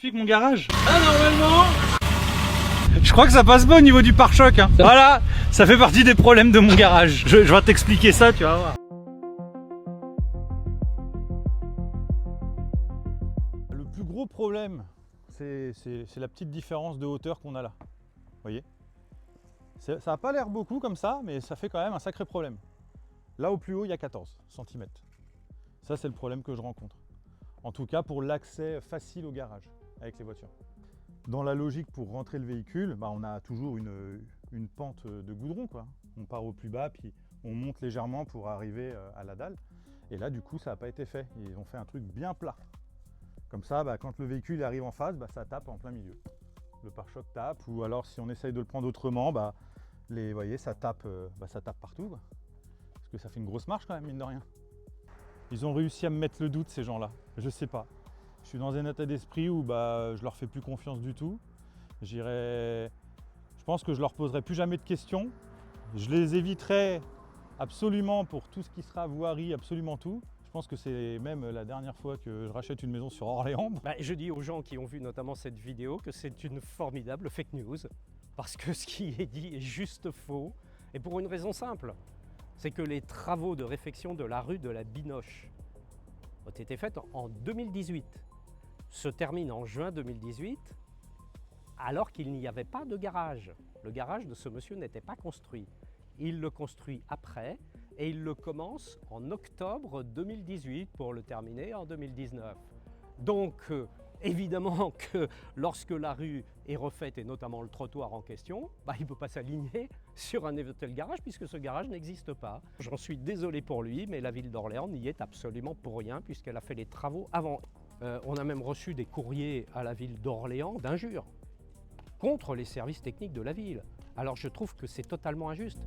t'explique mon garage. Ah, normalement, je crois que ça passe pas au niveau du pare-choc. Hein. Voilà, ça fait partie des problèmes de mon garage. Je vais t'expliquer ça, tu vas voir. Le plus gros problème, c'est la petite différence de hauteur qu'on a là. Vous voyez? Ça n'a pas l'air beaucoup comme ça, mais ça fait quand même un sacré problème. Là, au plus haut, il y a 14 cm. Ça, c'est le problème que je rencontre. En tout cas, pour l'accès facile au garage avec les voitures. Dans la logique, pour rentrer le véhicule, on a toujours une pente de goudron, quoi. On part au plus bas, puis on monte légèrement pour arriver à la dalle. Et là, du coup, ça n'a pas été fait. Ils ont fait un truc bien plat. Comme ça, quand le véhicule arrive en face, ça tape en plein milieu. Le pare-choc tape, ou alors si on essaye de le prendre autrement, vous voyez, ça tape partout, quoi. Parce que ça fait une grosse marche quand même, mine de rien. Ils ont réussi à me mettre le doute, ces gens-là. Je sais pas. Je suis dans un état d'esprit où je leur fais plus confiance du tout. Je pense que je leur poserai plus jamais de questions. Je les éviterai absolument pour tout ce qui sera voirie, absolument tout. Je pense que c'est même la dernière fois que je rachète une maison sur Orléans. Je dis aux gens qui ont vu notamment cette vidéo que c'est une formidable fake news. Parce que ce qui est dit est juste faux. Et pour une raison simple. C'est que les travaux de réfection de la rue de la Binoche ont été faits en 2018. Se terminent en juin 2018, alors qu'il n'y avait pas de garage. Le garage de ce monsieur n'était pas construit. Il le construit après et il le commence en octobre 2018 pour le terminer en 2019. Donc, évidemment que lorsque la rue est refaite, et notamment le trottoir en question, il ne peut pas s'aligner sur un éventuel garage puisque ce garage n'existe pas. J'en suis désolé pour lui, mais la ville d'Orléans n'y est absolument pour rien puisqu'elle a fait les travaux avant. On a même reçu des courriers à la ville d'Orléans d'injures contre les services techniques de la ville. Alors je trouve que c'est totalement injuste.